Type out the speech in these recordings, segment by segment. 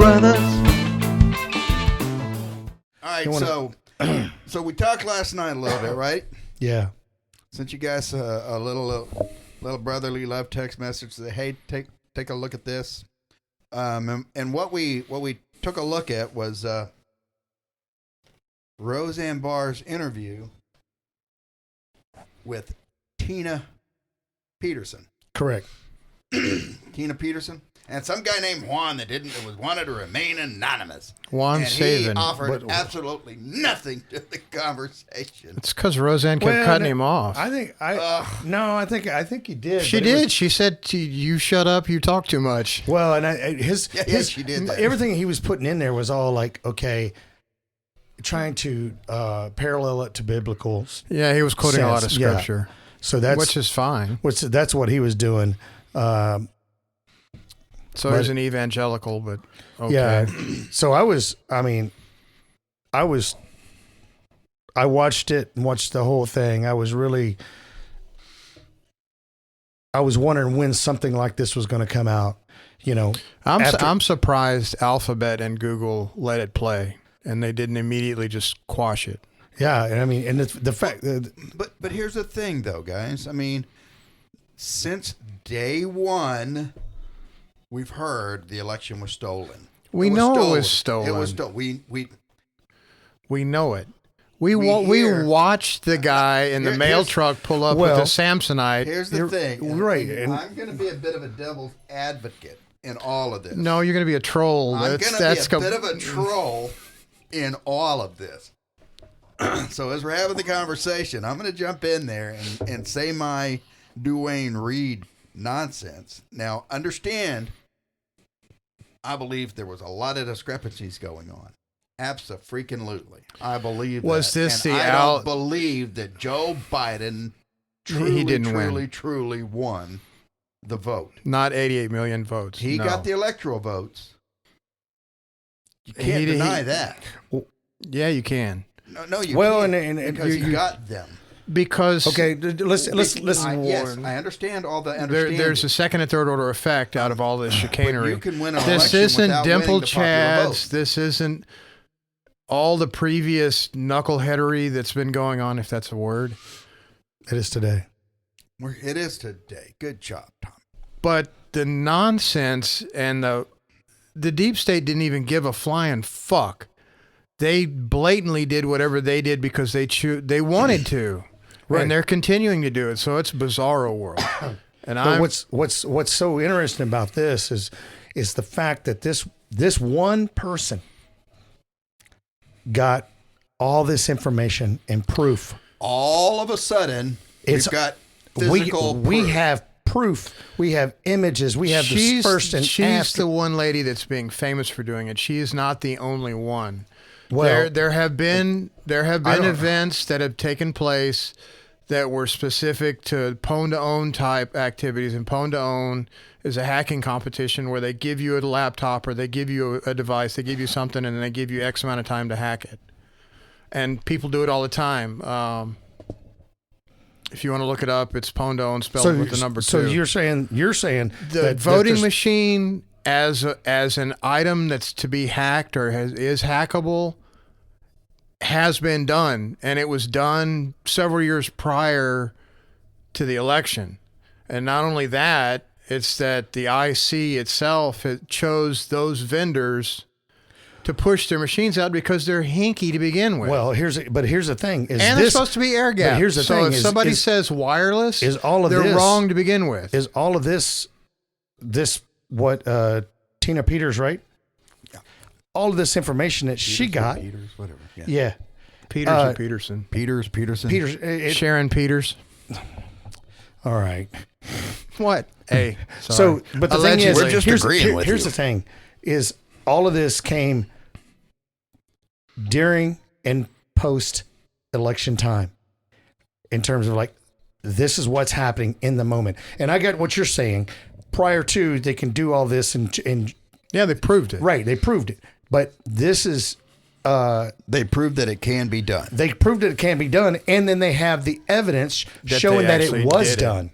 brothers. All right, so we talked last night a little bit, right? Yeah. Sent you guys a little brotherly love text message that, hey, take a look at this. And what we took a look at was Roseanne Barr's interview with Tina Peterson. Correct. Tina Peterson. And some guy named Juan that wanted to remain anonymous. Juan Saban. He offered absolutely nothing to the conversation. It's because Roseanne kept cutting him off. I think he did. She did. She said, "You shut up. You talk too much." Well, and his she did that. Everything he was putting in there was all like, okay, trying to parallel it to biblical. Yeah, he was quoting a lot of scripture. Yeah. So which is fine. That's what he was doing. So he's an evangelical, but okay. Yeah. So I watched it and watched the whole thing. I was wondering when something like this was going to come out. You know, I'm surprised Alphabet and Google let it play, and they didn't immediately just quash it. Yeah, and I mean, and the fact. But here's the thing, though, guys. I mean, since day one, we've heard the election was stolen. We know it was stolen. It was stolen. We know it. We watched the guy in the mail truck pull up with a Samsonite. Here's the thing. Right. And I'm going to be a bit of a devil's advocate in all of this. No, you're going to be a troll. I'm going to be a bit of a troll in all of this. So as we're having the conversation, I'm going to jump in there and say my Duane Reade nonsense. Now, understand, I believe there was a lot of discrepancies going on. Abso-freaking-lutely. I believe I don't believe that Joe Biden truly won the vote. Not 88 million votes. He got the electoral votes. You can't deny that. Yeah, you can. No, you can't. Because he got them. Because listen. Yes, I understand all the understanding. There's a second and third order effect out of all this chicanery. But you can win an this election isn't without dimple winning the popular vote. chads. This isn't all the previous knuckleheadery that's been going on, if that's a word. It is today. It is today. Good job, Tom. But the nonsense and the deep state didn't even give a flying fuck. They blatantly did whatever they did because they wanted to, right. And they're continuing to do it. So it's a bizarro world. And what's so interesting about this is the fact that this one person got all this information and proof. All of a sudden, we've got physical proof. We have proof. We have images. We have the first and she's after. The one lady that's being famous for doing it. She is not the only one. Well, there have been events that have taken place that were specific to pwn-to-own type activities, and pwn-to-own is a hacking competition where they give you a laptop or they give you a device, they give you something, and then they give you X amount of time to hack it. And people do it all the time. If you want to look it up, it's pwn-to-own spelled with the number 2. So you're saying the voting machine as an item that's to be hacked or is hackable has been done, and it was done several years prior to the election. And not only that, it's that the IC itself chose those vendors to push their machines out because they're hinky to begin with. Well, here's the thing: they're supposed to be air gapped. But here's the thing: if somebody says wireless, they're wrong to begin with. Is all of this what Tina Peters, right? All of this information that she got. Peters, whatever. Yeah. Peters or Peterson? Peterson. Sharon Peters. All right. What? Hey. So, but the thing is, we're just agreeing with you. Here's the thing: is all of this came during and post election time, in terms of like, this is what's happening in the moment. And I get what you're saying. Prior to, they can do all this and yeah, they proved it. Right, they proved it. But this is they proved that it can be done. They proved that it can be done, and then they have the evidence showing that it was done.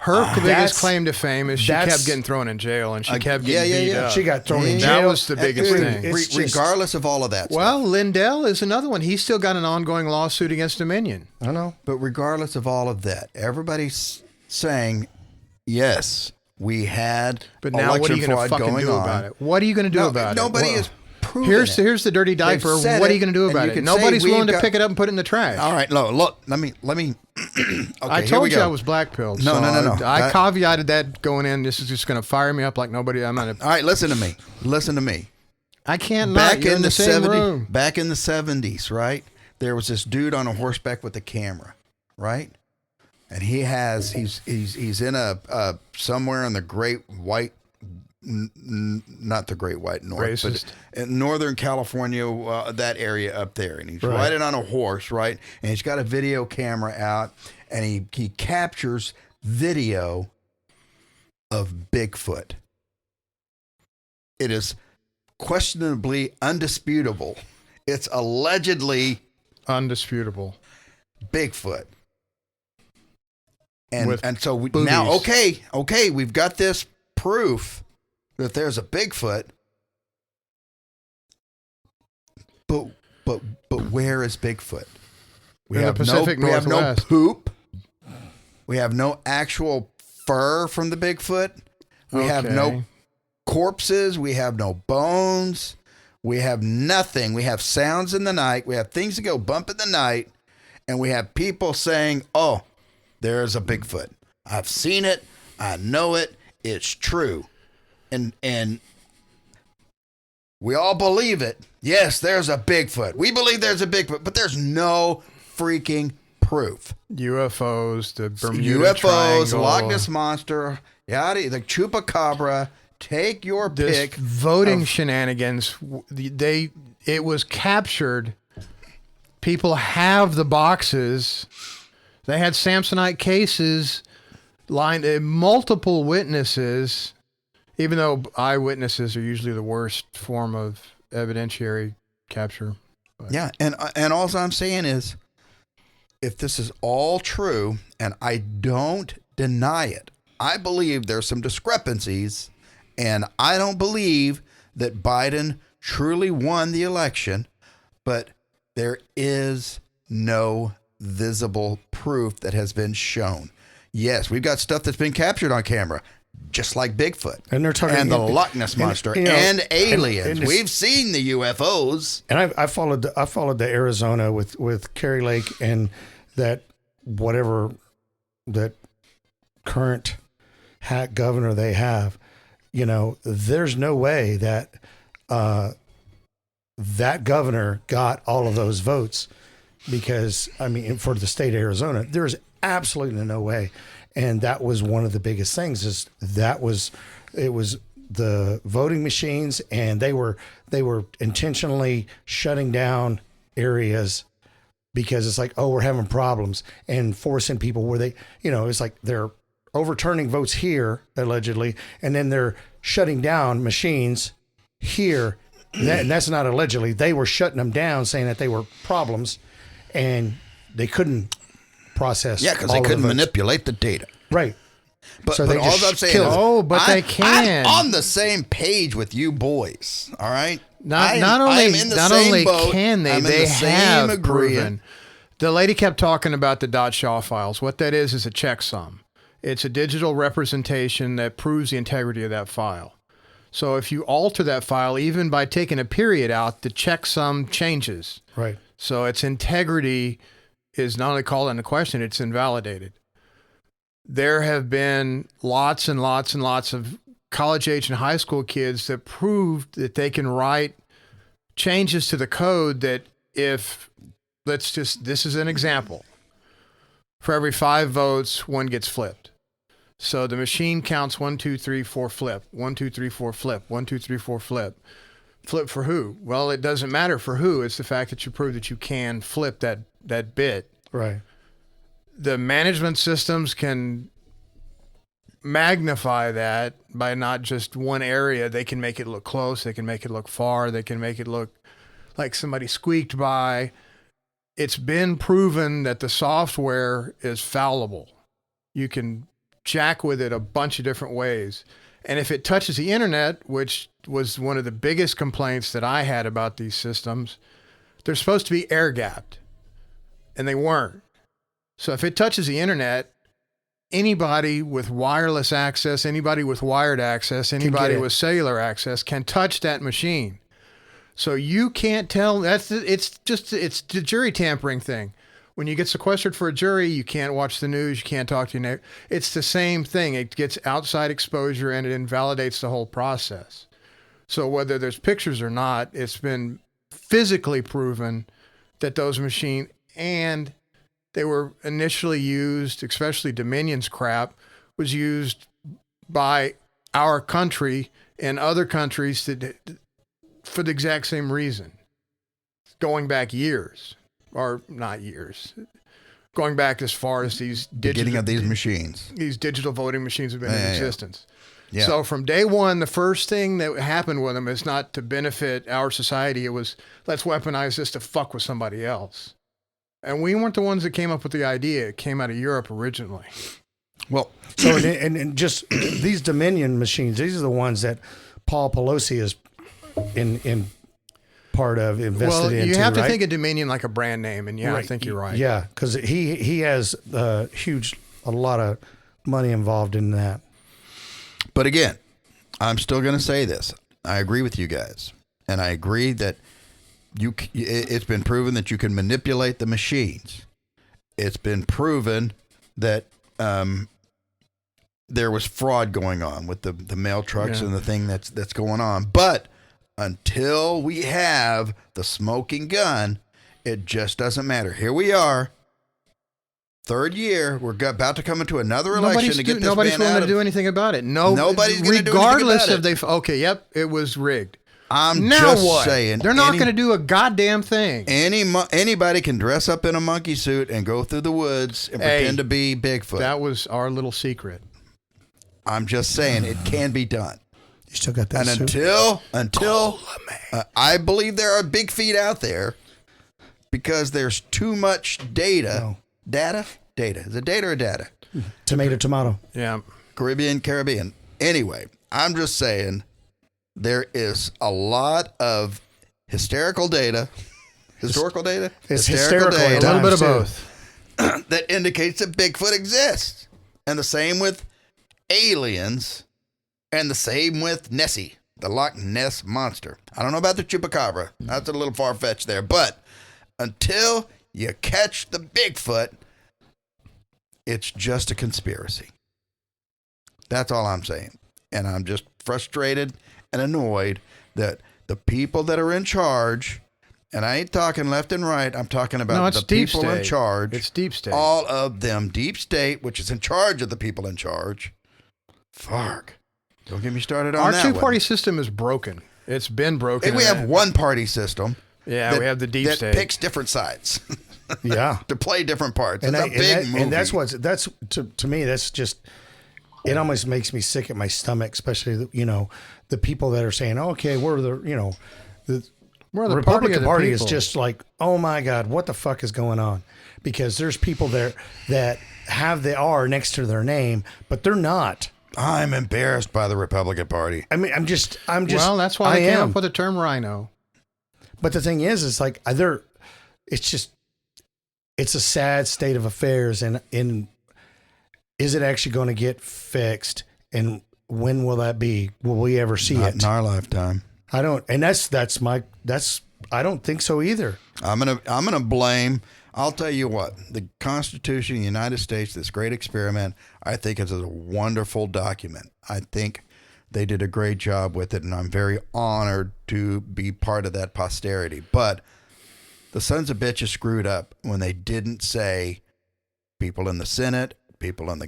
Her biggest That's- claim to fame is she that's- kept getting thrown in jail and she kept getting beat up. She got thrown in That jail. was the biggest thing. It's just- regardless of all of that Well, stuff. Lindell is another one. He's still got an ongoing lawsuit against Dominion. I know. But regardless of all of that, everybody's saying, yes, we had But now what are election you going fraud to fucking going do on. about it? What are you going to do No, about nobody it? is proving Here's it. the dirty diaper. said What are it, you going to do and about you it? could Nobody's say willing we've to pick it up and put it in the trash. All right, look. Let me. Okay, I here told we you go. I was blackpilled. No, so no. I caveated that going in. This is just going to fire me up like nobody. I'm going to. All right, listen to me. Listen to me. I can't. Back You're in the the same 70s, room. back in the 70s, right? There was this dude on a horseback with a camera, right? And he's in a somewhere in the Great White, not the Great White North, Racist. but in Northern California, that area up there, and he's Right. riding on a horse, right? And he's got a video camera out, and he captures video of Bigfoot. It is questionably undisputable. It's allegedly Undisputable. Bigfoot. With And so boobies. now, okay, we've got this proof that there's a Bigfoot. But where is Bigfoot? We In the Pacific we have no Northwest. poop. We have no actual fur from the Bigfoot. We have no Okay. corpses. We have no bones. We have nothing. We have sounds in the night. We have things that go bump in the night. And we have people saying, oh, there's a Bigfoot. I've seen it. I know it. It's true. And we all believe it. Yes, there's a Bigfoot. We believe there's a Bigfoot, but there's no freaking proof. UFOs, the Bermuda UFOs, Triangle. Loch Ness Monster, yada, the Chupacabra. Take your This pick. voting shenanigans. It was captured. People have the boxes. They had Samsonite cases lined, multiple witnesses. Even though eyewitnesses are usually the worst form of evidentiary capture. Yeah, and all I'm saying is, if this is all true, and I don't deny it, I believe there's some discrepancies, and I don't believe that Biden truly won the election, but there is no visible proof that has been shown. Yes, we've got stuff that's been captured on camera, just like Bigfoot. And they're talking- and the Loch Ness and, Monster you know, and aliens. and it's- We've seen the UFOs. And I followed the Arizona with Kerry Lake and that whatever that current hack governor they have. You know, there's no way that that governor got all of those votes, because I mean, for the state of Arizona, there's absolutely no way. And that was one of the biggest things, is it was the voting machines, and they were intentionally shutting down areas because it's like, oh, we're having problems, and forcing people where they, you know, it's like they're overturning votes here allegedly, and then they're shutting down machines here. And that's not allegedly. They were shutting them down, saying that they were problems, and they couldn't process. Yeah, because all they of the couldn't votes. manipulate the data. Right. But, So but they all just I'm saying kill is, it. Oh, but they can. I'm on the same page with you boys. All right. Not I only am in the not same only boat. can they, I'm in they the same have agreement. proven. The lady kept talking about the dot Shaw files. What that is a checksum. It's a digital representation that proves the integrity of that file. So if you alter that file, even by taking a period out, the checksum changes. Right. So its integrity is not only called into question, it's invalidated. There have been lots and lots and lots of college age and high school kids that proved that they can write changes to the code that if, this is an example. For every 5 votes, 1 gets flipped. So the machine counts 1, 2, 3, 4, flip. 1, 2, 3, 4, flip. 1, 2, 3, 4, flip. Flip for who? Well, it doesn't matter for who. It's the fact that you prove that you can flip that bit. Right. The management systems can magnify that by not just one area. They can make it look close. They can make it look far. They can make it look like somebody squeaked by. It's been proven that the software is fallible. You can jack with it a bunch of different ways. And if it touches the internet, which was one of the biggest complaints that I had about these systems, they're supposed to be air gapped, and they weren't. So if it touches the internet, anybody with wireless access, anybody with wired access, anybody with cellular access can touch that machine. So you can't tell. It's the jury tampering thing. When you get sequestered for a jury, you can't watch the news, you can't talk to your neighbor. It's the same thing. It gets outside exposure and it invalidates the whole process. So whether there's pictures or not, it's been physically proven that those machines, and they were initially used, especially Dominion's crap, was used by our country and other countries for the exact same reason, going back years. Or not years, going back as far as these beginning of these machines. These digital voting machines have been in existence. Yeah. So from day one, the first thing that happened with them is not to benefit our society. It was, let's weaponize this to fuck with somebody else. And we weren't the ones that came up with the idea. It came out of Europe originally. Well, so and just these Dominion machines, these are the ones that Paul Pelosi is in part of invested into. Well, you have to right? think of Dominion like a brand name, and I think you're right. Yeah, because he has a lot of money involved in that. But again, I'm still going to say this. I agree with you guys, and I agree that it's been proven that you can manipulate the machines. It's been proven that there was fraud going on with the mail trucks and the thing that's going on, but until we have the smoking gun, it just doesn't matter. Here we are, third year. We're about to come into another election to get this nobody's man willing out to of. do anything about it. No, Nobody's going to do anything regardless about of okay, yep, it was rigged. I'm now just what? saying. They're not going to do a goddamn thing. Anybody can dress up in a monkey suit and go through the woods and pretend to be Bigfoot. That was our little secret. I'm just saying it can be done. You still got that. And suit? until I believe there are big feet out there because there's too much data. No. Data? Is it data or data? Tomato. Yeah. Caribbean. Anyway, I'm just saying there is a lot of historical data. Historical data? It's hysterical A little bit of both. That indicates that Bigfoot exists. And the same with aliens. And the same with Nessie, the Loch Ness Monster. I don't know about the Chupacabra. That's a little far-fetched there. But until you catch the Bigfoot, it's just a conspiracy. That's all I'm saying. And I'm just frustrated and annoyed that the people that are in charge, and I ain't talking left and right, I'm talking about the people in charge. It's deep state. All of them. Deep state, which is in charge of the people in charge. Fuck. Don't get me started on that. Our two-party system is broken. It's been broken. Hey, we have one-party system. Yeah, we have the deep state that picks different sides. Yeah, to play different parts. And it's a big movie. And that's to me. That's just. It almost makes me sick at my stomach, especially the people that are saying, "Okay, we're the the Republican Party is just like, oh my God, what the fuck is going on?" Because there's people there that have the R next to their name, but they're not. I'm embarrassed by the Republican Party. I mean, I'm just. Well, that's why they came up with the term rhino. But the thing is like it's a sad state of affairs, and is it actually going to get fixed? And when will that be? Will we ever see Not it? in our lifetime. I don't, and I don't think so either. I'm gonna blame. I'll tell you what, the Constitution of the United States, this great experiment, I think is a wonderful document. I think they did a great job with it, and I'm very honored to be part of that posterity. But the sons of bitches screwed up when they didn't say people in the Senate, people in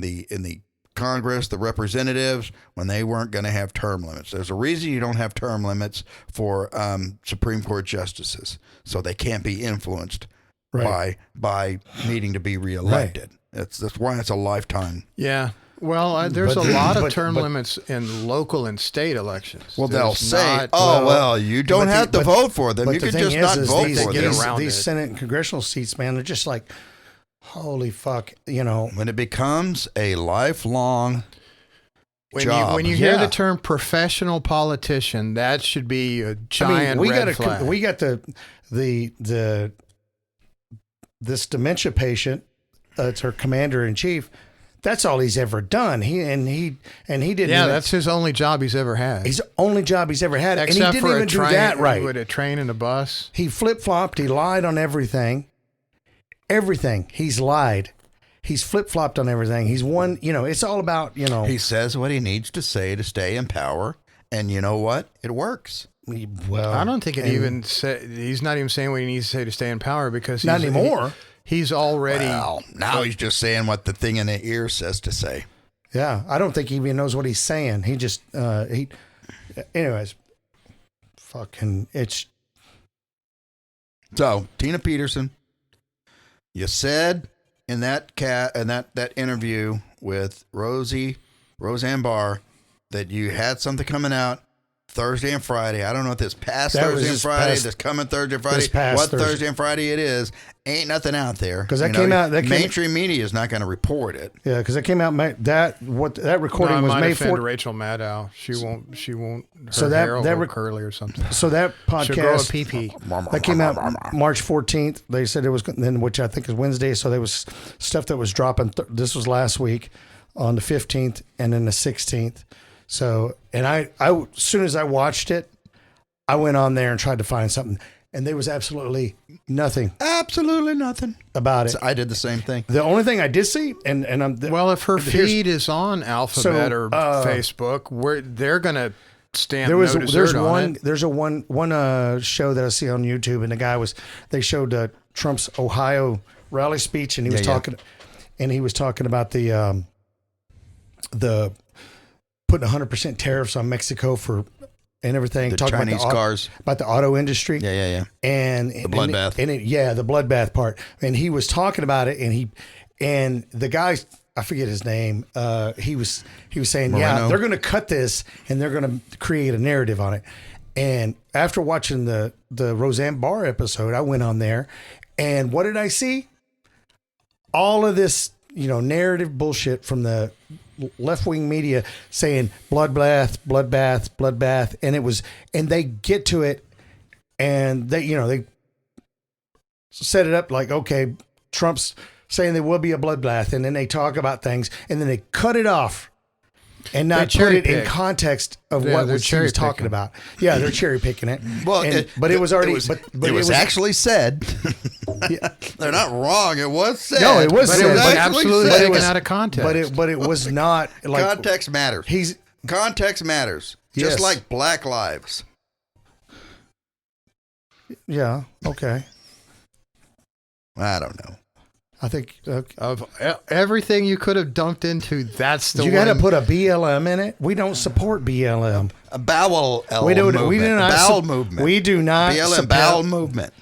the Congress, the representatives, when they weren't going to have term limits. There's a reason you don't have term limits for Supreme Court justices, so they can't be influenced by needing to be reelected. Right. That's why it's a lifetime. Yeah. Well, there's a lot of term limits in local and state elections. Well, they'll say, you don't have to vote for them. You can just not vote for them. These Senate and congressional seats, man, they're just like, holy fuck, you know. When it becomes a lifelong job. When you hear the term professional politician, that should be a giant red flag. We got this dementia patient. It's her commander in chief. That's all he's ever done. He didn't. Yeah, that's his only job he's ever had. His only job he's ever had, Except and he didn't for even do that right. With a train and a bus. He flip flopped. He lied on everything. Everything. He's lied. He's flip flopped on everything. He's won. You know, it's all about, you know. He says what he needs to say to stay in power, and you know what? It works. Well, I don't think he's not even saying what he needs to say to stay in power because not anymore. He's already. Well, now he's just saying what the thing in the ear says to say. Yeah, I don't think he even knows what he's saying. He just anyways, fucking it's. So Tina Peterson, you said in that interview with Roseanne Barr that you had something coming out Thursday and Friday. I don't know if this past Thursday and Friday, this coming Thursday and Friday, what Thursday and Friday it is. Ain't nothing out there because that came out. Mainstream media is not going to report it. Yeah, because that came out. That recording was May 4th. Rachel Maddow. She won't. So that curly or something. So that podcast she'll grow a pee-pee. That came out March 14th. They said it was then, which I think is Wednesday. So there was stuff that was dropping. This was last week on the 15th and then the 16th. So and I as soon as I watched it, I went on there and tried to find something. And there was absolutely nothing. Absolutely nothing about it. So I did the same thing. The only thing I did see, and I'm well, if her feed is on Alphabet or Facebook, they're gonna stamp there's one show that I see on YouTube, and the guy they showed Trump's Ohio rally speech, and he was talking about the putting 100% tariffs on Mexico and everything. The talking Chinese cars. About the auto industry. Yeah. And the bloodbath. The bloodbath part. And he was talking about it, and the guy, I forget his name, he was saying, Moreno. yeah, they're going to cut this and they're going to create a narrative on it. And after watching the Roseanne Barr episode, I went on there, and what did I see? All of this, narrative bullshit from the left-wing media saying bloodbath, and they get to it, and they set it up like, okay, Trump's saying there will be a bloodbath, and then they talk about things, and then they cut it off and not put it in context of what he was talking about. Yeah, they're cherry picking it. Well, it was already. It was actually said. Yeah. They're not wrong. It was said. No, it was said. It was absolutely taken out of context. But it was not like context matters. Context matters. Just like Black Lives. Yeah. Okay. I don't know. I think of everything you could have dumped into, that's the one. You got to put a BLM in it. We don't support BLM. A bowel movement. We do not bowel movement. We do not BLM bowel movement.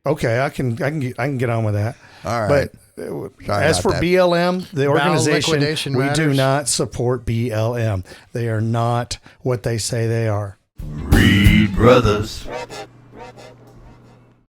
Okay, I can get on with that. All right. But as for BLM, the organization, we do not support BLM. They are not what they say they are. Reed Brothers.